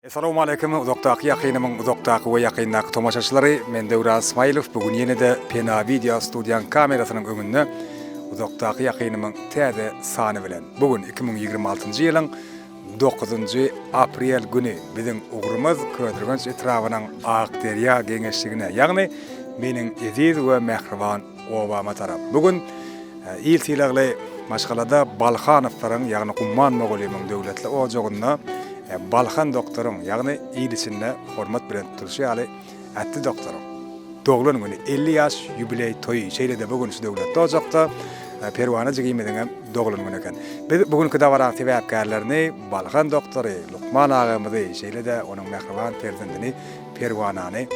Assalamu alaikum. Uzaqtaqı yaqinimın uzaqtaqı we yaqinnaky tomaşaçylary, men Dewra Ismailov. Bugün ýene-de Pena Video Studiýan kamerasynyň öňünde uzaqtaqy yaqinimyn täze sany bilen. Bugün 2026-njy ýylyň 9-njy aprel güni biziň ugrumyz Ködürgünç etrawynyň Akderýa geňeşligine, ýagny meniň eziz we mehriban obama tarap. Bugün iltilagly Maşgalada Balxanowlaryň, ýagny Gumman Mogolyumyň döwletli ojagyna Balxan doktorum, ýagny ýylysyna hormat bilen tutulşy ýaly ätdi doktorum. Doglan güni 50 ýaş ýubiley toýy şeýlede bugün şu döwletde ojakda perwana jigimediňe doglan güni eken. Biz bugünkü dawara sebäpkärlerini Balxan doktory Lukman agamy şeýlede onuň mehriban perzendini perwanany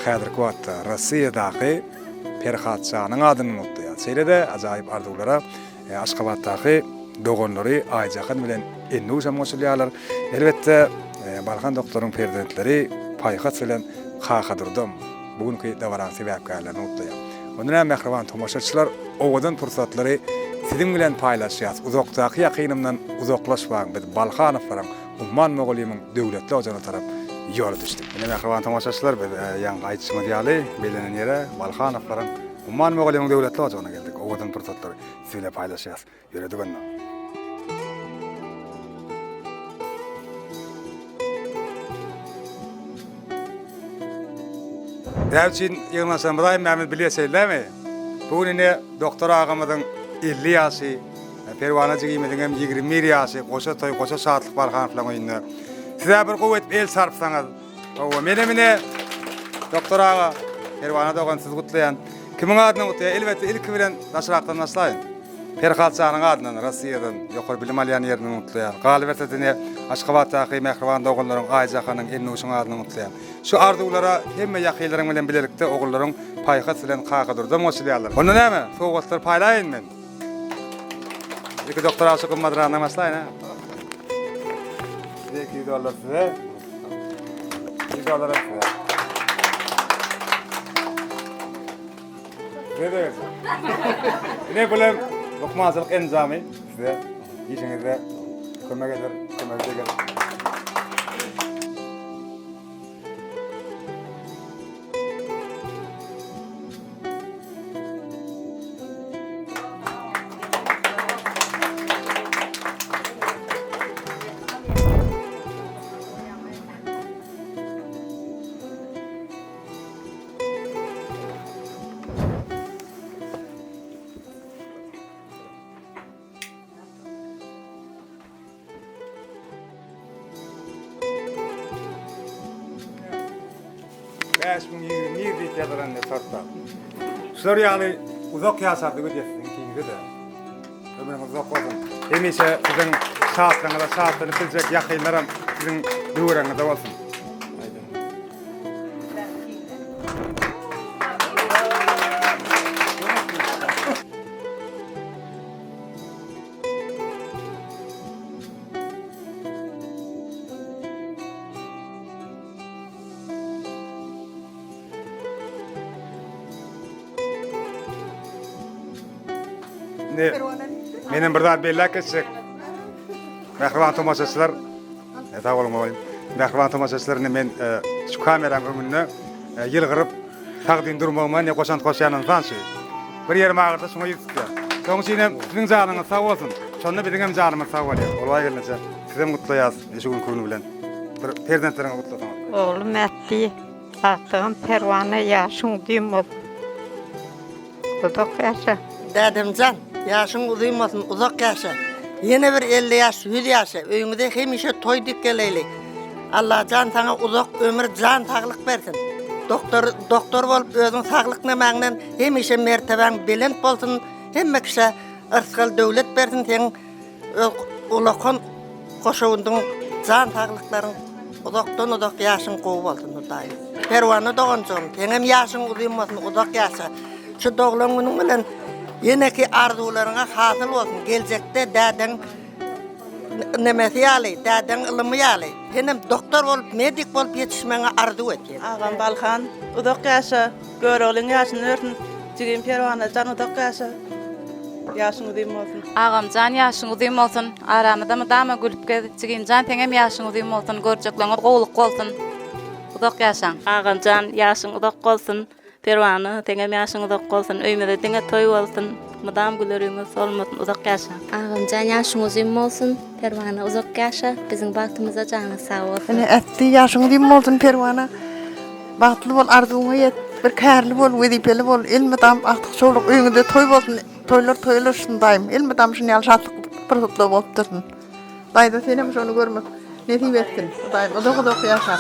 häzirki wagtda Russiýadaky Perhatçanyň adyny unutdy. Şeýlede ajaýyp arzuwlara Aşgabatdaky dogonlary Aýjahan bilen ennuşam goşulýarlar. Elbetde Balxan doktoryň prezidentleri paýhat bilen kakadyrdım. Bugünkü dawran sebäpkärlerini unutdylar. Ondan hem mehriban tomaşaçylar owadan pursatlary siziň bilen paýlaşýar. Uzakdaky ýaqynymdan uzaklaşmaň biz Balxanowlaryň Umman Mogolyumyň döwletli ojana tarap ýol düşdik. Mene mehriban tomaşaçylar biz ýaňy aýtışma ýaly belenen ýere Balxanowlaryň Umman Mogolyumyň döwletli ojana geldik. Owadan pursatlary siz bilen paýlaşýar. Ýöredik onda. Däwçin ýygnaşan Ibrahim Mämid bilýärsiňizmi? Bugün ine doktor agamyň 50 ýaşy, perwana jigimediň hem 20 ýaşy, goşa toý, goşa saatlyk Balxanowlaryň öýünde. Size bir gowet el sarpsaňyz. O mene doktor aga perwana dogan siz gutlaýan. Kimiň adyny gutlaýan? Elbetde ilki bilen naşrakdan naşlaýyn. Perhatçanyň adyny Russiýadan ýokary bilim alýan ýerini gutlaýan. Galibertine Aşgabatdaky mehriban doganlaryň Aýjahanyň ennuşyň adyny gutlaýan. Şu arzuwlara hemme ýakylaryň bilen bilerikde ogullaryň paýhat bilen kakadyrda moşulýarlar. Onda näme? Sowgatlar paýlaýyn men. Iki doktor aşyk madrana maslaýyn ha. $2 size. $2 size. Ne dersin? Ne bileyim, lokmazlık enzamı size, işinizde kömek eder. Mir diýip ýazaran tartda. Şular ýaly uzak ýaşardy gödýärsiň kiňide de. Ömrüň uzak bolsun. Hemişe siziň şahatlaryňyza şahatlary biljek ýakynlaram siziň döwreňizde bolsun. Menin bir zat belli keçsek. Mehriban tomaşaçylar, sag bolun. Mehriban tomaşaçylar men şu kameram öňünde ýylgyryp taqdym durmagyma ne goşant goşýanyň sanşy. Bir ýerim agyrda şoňa ýetdi. Soňçyny siziň janyňyz sag bolsun. Şonda biziň hem janymyz sag bolýar. Olay gelmese sizem gutlaýas, şu gün köni bilen. Bir perzentleriňe gutlasaňyz. Oğlum ätdi. Atygym perwana ýaşyň diýmok. Uzak ýaşa. Dadamcan, ýaşyň uzaymasyn, uzak ýaşa. Ýene bir 50 ýaş, 100 ýaşa. Öýüňde hemişe toý dip geleylik. Allah can taňa uzak ömür, can saglyk bersin. Doktor bolup özüň saglyk nemäňden hemişe mertebeň belent bolsun. Hemme kişi ırskal döwlet bersin teň ulakon goşawyndyň can saglyklaryň uzakdan uzak ýaşyň gowy bolsun daýy. Perwana doganjym, teňem ýaşyň uzaymasyn, uzak ýaşa. Şu doglan günüň bilen yeneki arzuwlaryňa hasyl bolsun. Geljekde dädeň nemesi ýaly, dädeň ylmy ýaly. Henem doktor bolup, medik bolup ýetişmäňe arzu etýär. Agam Balxan, uzak ýaşa, göröliň ýaşyny örtün, jigim perwana jan uzak ýaşa. Yaşın uzun olsun. Ağamcan yaşın uzun olsun. Aramda mı dama gülüp gezigimcan teňem yaşın uzun olsun. Görjekleňiz gowluk bolsun. Uzak yaşaň. Ağamcan yaşın uzak bolsun. Perwany teňem yaşın uzak bolsun. Öýmede teňe toý bolsun. Mydam gülerimiz olmasın. Uzak yaşaň. Ağamcan yaşın uzun olsun. Perwana uzak yaşa. Bizim baktığımızda canı sağ olsun. Ene etdi yaşın uzun olsun Perwana. Bagtly bol, arzuňa yet. Bir kärli bol, wedipeli bol. Elmedam aktyk şoluk öýüňde toý bolsun. Toylar şundaýym. Elmedam şunu ýaly şatlyk bir tutla bolup dursun. Daýda senem şonu görmek nesip etsin. Daýym uzak ýaşa.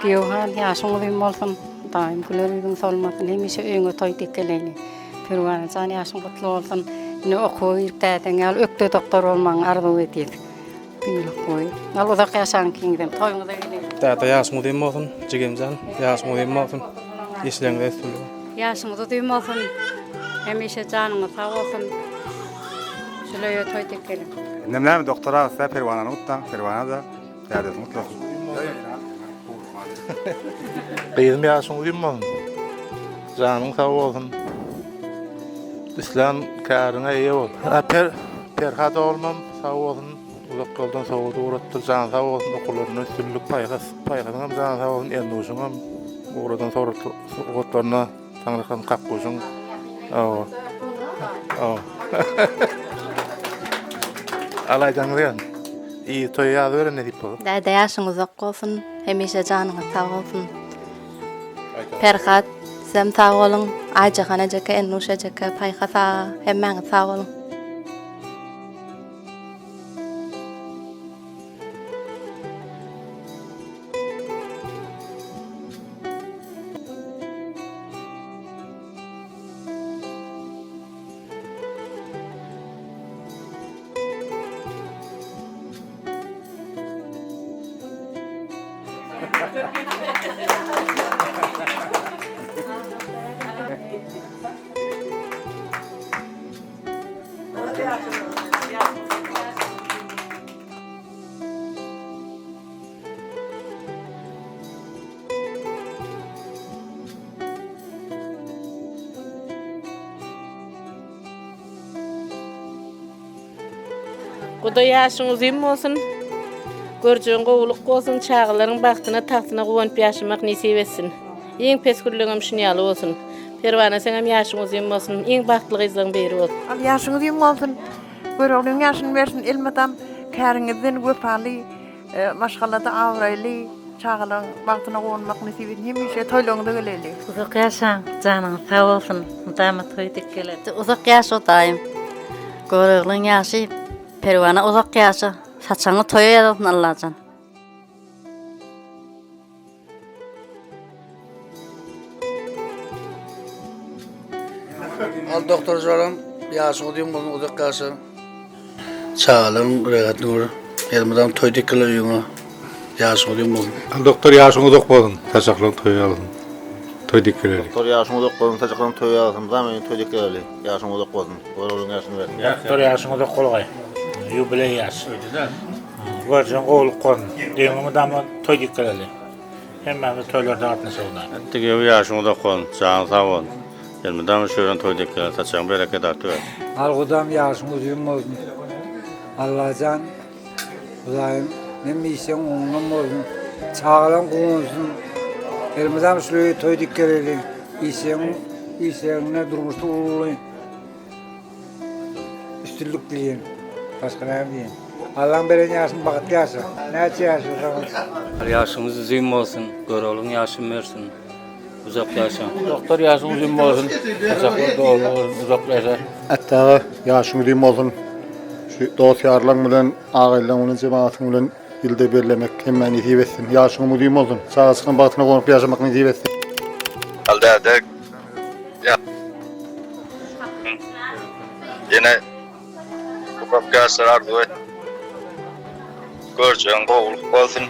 Diýohan ýaşyň uzun bolsun, daim gülerimiz olmasyn, hemişe öňe toý dikkeleli. Perwana jan ýaşyň gutly bolsun. Ne okuýup täten ýaly ökde doktor bolmaň arzu etýär. Diýip goý. Al uzak ýaşaň kiňden toýuňda gele. Tätä ýaşyň uzun bolsun, jigimjan ýaşyň uzun bolsun. Işleňde etsin. Ýaşyň uzun bolsun, hemişe janyňyz sag bolsun. Şuleýe toý dikkeli. Nemlämi doktora ise Perwanany utdan, Perwana da täze mutlu olsun. Benim yaşım uyumam. Canın sağ olsun. İslam kârına iyi ol. Perhada olmam sağ olsun. Uzak yoldan soğudu uğrattır. Canın sağ olsun. Okullarına üstünlük paygasınam. Canın sağ olsun. Elnuşunam. Uğradan sonra okullarına tanrıkan kakkuşun. Oo. Alaydan diyen. İyi toy yazı verin ne deyip bu? Däde yaşyň uzak bolsun. Hemişe janyňyz sag bolsun. Perhat, sem sag bolun. Ajahana jeke, ennuşa jeke, paýhasa, hemmäňiz sag bolun. Guda ýaşyň uzun bolsun. Görjüň gowluk bolsun, çağlaryň bagtyna taxtyna gowanyp ýaşamak nesip etsin. Iň peskürligim şunu ýaly bolsun. Perwana seňem ýaşyň uzun bolsun, iň bagtly gyzyň beri bolsun. Al ýaşyň uzun bolsun. Görüňiň ýaşyny bersin. Elmedam käriňizden göpaly, maşgalada awraýly, çağlaryň bagtyna gowanmak nesip etsin. Hemişe toýlaňyzda geleli. Uzak yaşaň, janyň sag bolsun. Dama toý dikkeli. Uzak yaşa daim. Görüňiň ýaşy Perwana uzak ýaşa. Saçaňy toýa ýazasyn Allahan. Al doktor soram, ýaşyň uzun bolsun, uzak ýaşa. Çağlaryň regatny gör. Elmedam toý dikkeli öýüňe. Ýaşyň uzun bolsun. Doktor yaşın uzak bolsun. Taşaklan toy alsın. Toy dikkeleri. Doktor yaşın uzak bolsun, taşaklan toy alsın. Zaman toy dikkeleri. Yaşın uzak bolsun. Oğlun yaşını ver. Doktor yaşın uzak bolgay. Jubiley yaş. Görjüň gowluk kon. Deňimi dama toy dikkeleri. Hemmämiz toylarda gatnaşýar. Tigi yaşın uzak bolsun. Can sağ ol. Elmedam şören toy dikkeleri. Taşaklan bereket artyr. Algudam yaşyň uzun bolsun. Allahan Uzaym hemişe oňun bolsun. Çağlan goňsun. Elmedam şuleýe toý dikkeleri. İşeňne durmuşdy uly. Üstünlük diýen. Başka näme diýen? Allah'ın beren ýaşyny bagtly ýaşa. Näçe ýaşaýsy? Ýaşyňyz uzun bolsun, görüňiň ýaşy mersin. Uzak ýaşa. Doktor yaşyň uzun bolsun. Taşaklan doğru uzak ýaşa. Hatta yaşyň uzun bolsun. Şu dosýarlaryň bilen, agaýlaryň jemaatyň bilen ýylda berlemek hemme nesip etsin. Yaşyň uzun bolsun. Sağsyň bagtyna gonyp ýaşamak nesip etsin. Alda ya. Yine ufak ýaşlar ardy. Görjüň gowluk bolsun.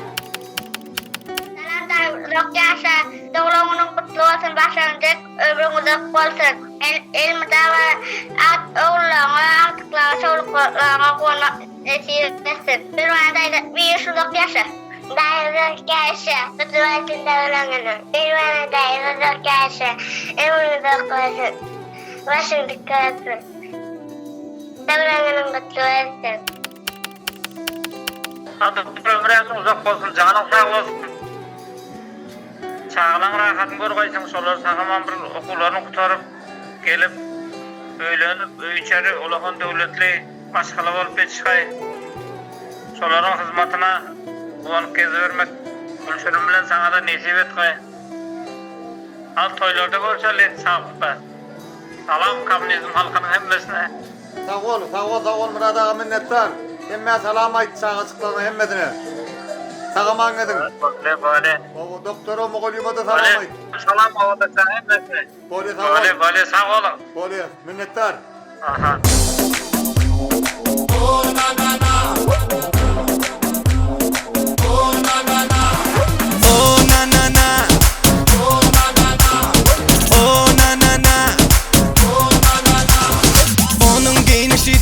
Uzak yaşa. Doğruluğunun kutlu olsun. Başlanacak ömrün uzak bolsun. Elmedam oğullarına artıklara çoluklarına koymak nesip etsin. Perwana daýda bir uzak yaşa. Daýda yaşa. Tutuwatynda öleňini. Perwana daýda uzak yaşa. Ömrün uzak bolsun. Başyň dikkat etsin. Devranın kutlu olsun. Ömrün uzak olsun, canın sağ olsun. Çağlan rahatın görgeysen solar sağaman bir okullarını kutarıp gelip öylenip içeri olağan devletli başkalı olup geçişkay. Soların hizmetine ulanıp gezi vermek gülşürüm bilen sana da nesip etkay. Al toylarda görüşelim sağlıkta. Salam komünizm halkının hemmesine. Sağ ol Murat ağa minnettar. Hemme salam ayt sağa açıklama hemmesine. Sağaman edin. Böyle. O doktora Moğoliyuma da salam ayt. Salam havada sana hemmesine. Böyle sağ olun. Böyle minnettar. Aha.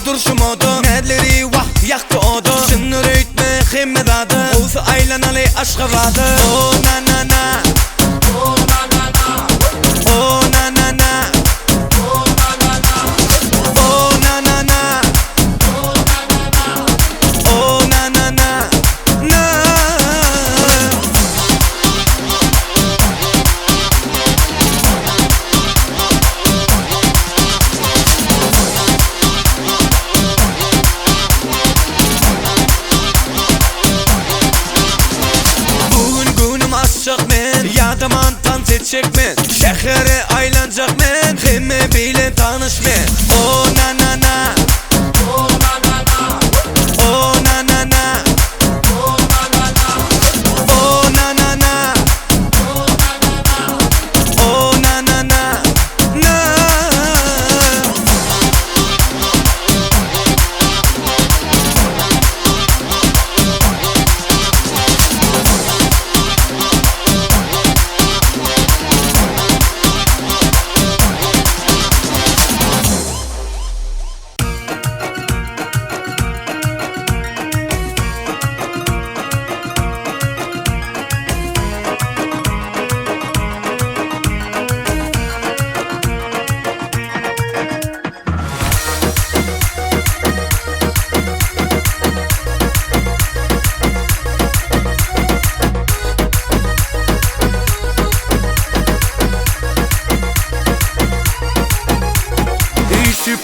Duruşum odu, nedleri vah yaktı odu. Şunları ütme himmet adı, oğuzu aylanalı aşkı vadı. O na na na, o na na na, o na na na, o na na na, o na na na, o na na na, na. Yadaman dans edecek men, şehre aylanacak men, himme bilen tanış men. O na na na, o na na na, o na na na, o na na na, o na na na, o na na na, na.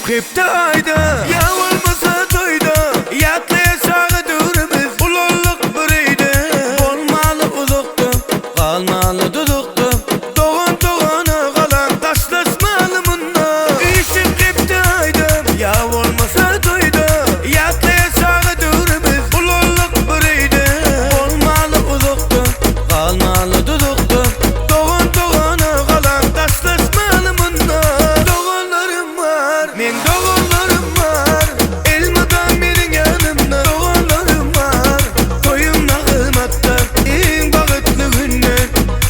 Hep de ayda, ya olmasa toyda, yatlaya sağı durumuz, ulanlık bireydi. Olmalı uzakta, kalmalı dudukta, doğan doğana kalan taşlaşmalı bunlar. İşim hep de ayda, ya olmasa toyda, yatlaya sağı durumuz, ulanlık bireydi. Olmalı uzakta, kalmalı dudukta, doğan doğana kalan taşlaşmalı bunlar. Doğanlarım var, men doğanlarım var, elmadan benim yanımda doğanlarım var. Koyun nağılmatta en bağıtlı günler,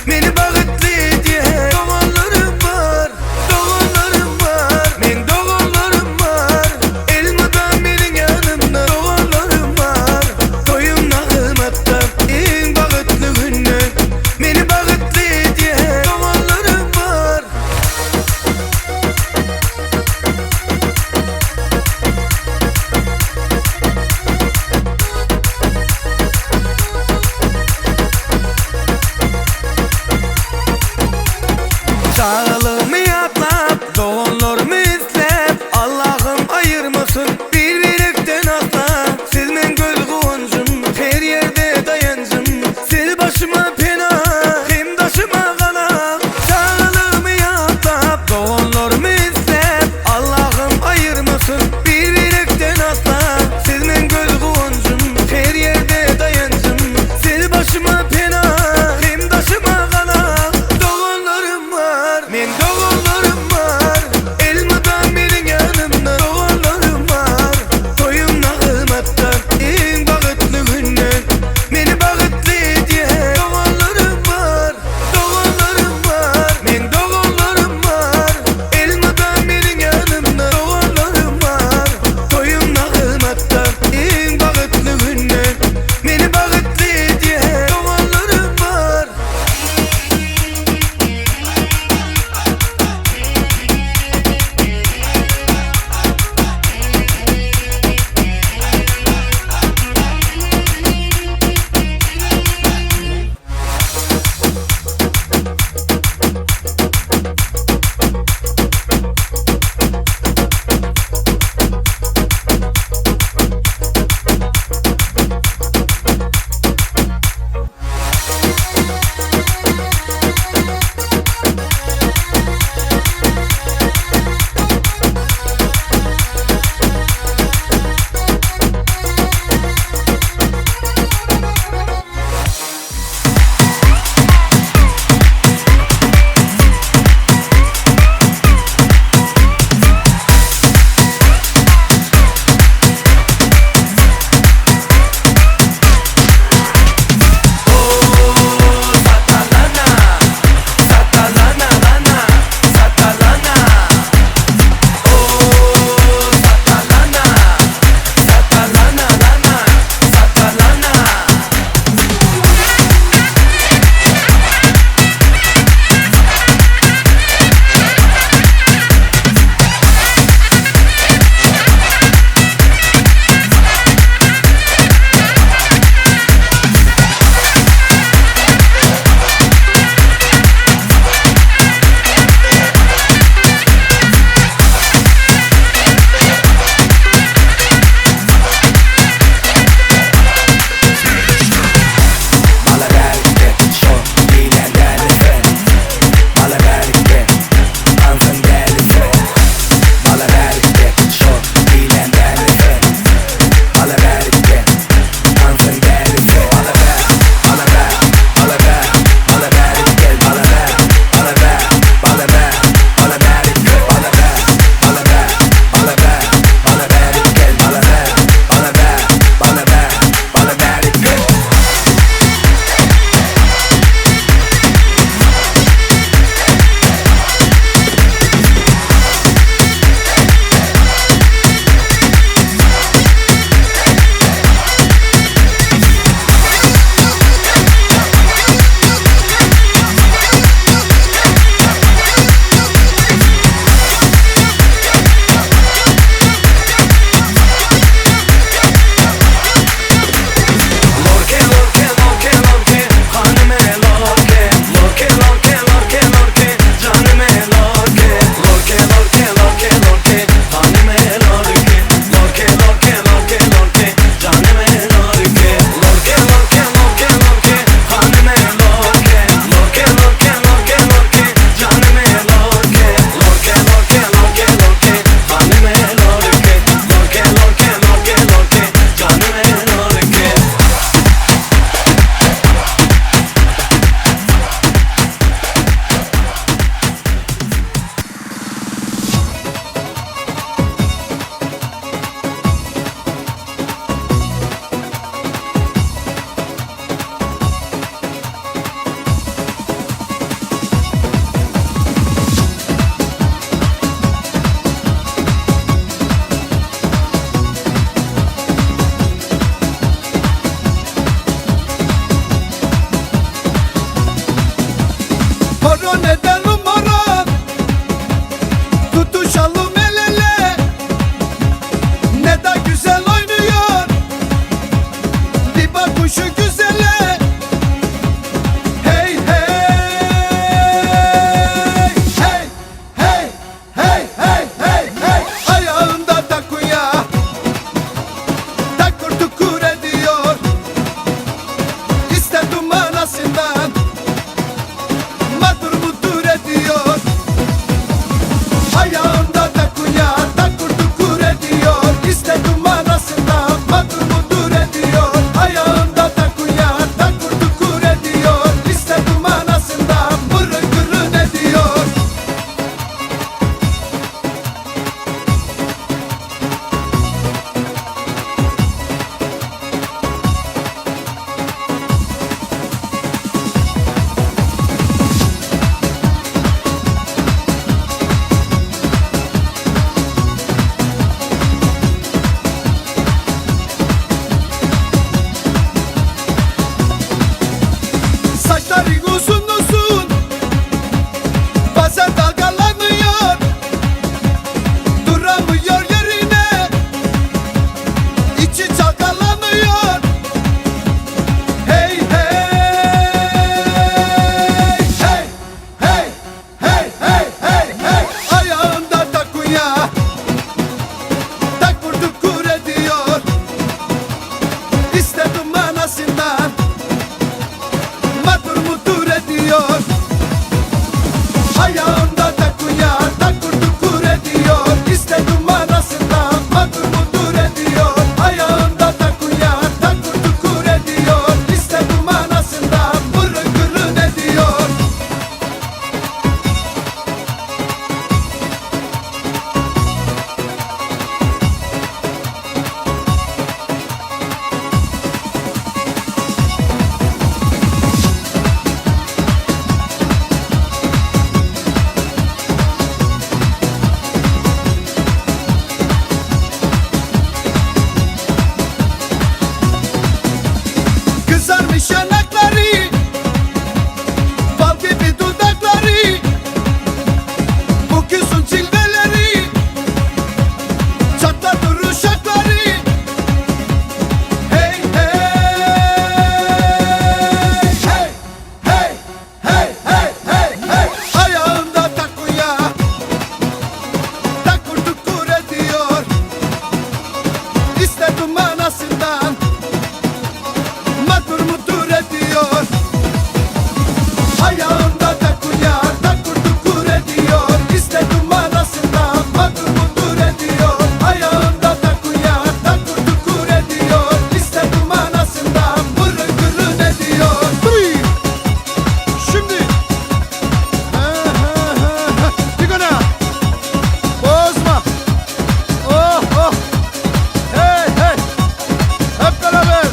beni bağıtlı diye doğanlarım var. Doğanlarım var, men doğanlarım var, elmadan benim yanımda doğanlarım var. Koyun nağılmatta en bağıtlı günler, beni bağıtlı diye doğanlarım var. Sağlığımı yatlap, doğanlarımı izlep, Allah'ım ayırmasın birbirekten asla. Siz men göz kuvancım, her yerde dayancım, sil başıma pena, hem daşıma kalan. Sağlığımı yatlap, doğanlarımı izlep, Allah'ım ayırmasın birbirekten asla. Siz men göz kuvancım, her yerde dayancım, sil başıma pena, hem daşıma kalan. Doğanlarım var, men doğanlarım var, elmadan benim yanımda doğanlarım var. Koyun nağılmatta en bağıtlı günler, beni bağıtlı diye doğanlarım var. Doğanlarım var, men doğanlarım var, elmadan benim yanımda doğanlarım var. Koyun nağılmatta en bağıtlı günler, beni bağıtlı diye doğanlarım var. matur mutur ediyor. Ayağında takunya takur tukur ediyor. İstedim manasında matur mutur ediyor. Ayağında takunya takur tukur ediyor. İstedim manasında mırın kırın ediyor. Kızarmış yanakları, bal gibi dudakları, bu küsün cilveleri, çatladır uşakları. Hey hey hey hey hey hey hey hey. Ayağında takunya takur tukur ediyor. İstedim manasından matur mutur ediyor. Ayağında takunya takur tukur ediyor. İstedim manasından matur mutur ediyor. Ayağında takunya takur tukur ediyor. İstedim manasından mırın kırın ediyor. Şimdi Digona bozma. Oh oh. Hey hey. Hep beraber.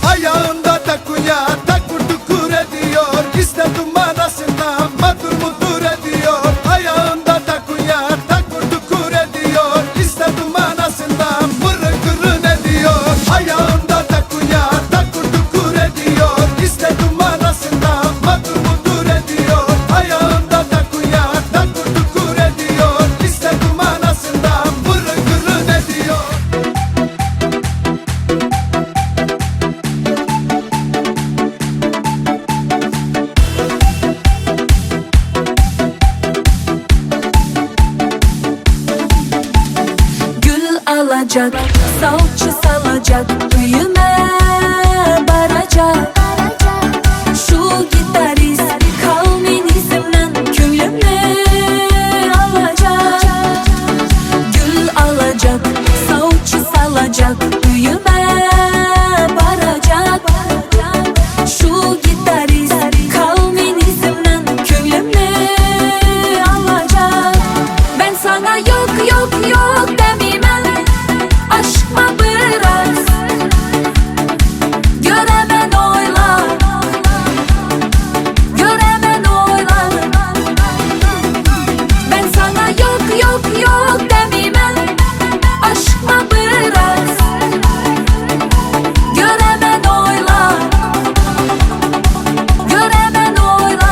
Ayağında takunya takur tukur ediyor. İstedim manasından matur mutur ediyor. Ayağında takunya takur tukur ediyor. İstedim manasından mırın kırın ediyor. Ayağında takunya takur tukur ediyor. İstedim manasından matur mutur ediyor. Ayağında takunya takur tukur ediyor. İstedim manasından mırın kırın ediyor. Gül alacak, salça salacak, büyüme baracak. Şu gitarist kalminizmden köylümü alacak. Gül alacak, salça salacak, büyüme baracak. Şu gitarist kalminizmden köylümü alacak. Ben sana yok yok yok demeyemem. Aşk mı biraz? Göremen oyla, göremen oyla. Ben sana yok yok yok demeyemem. Aşk mı biraz? Göremen oyla, göremen oyla.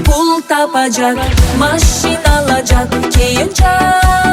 Pul tapacak, maşin alacak, keyincan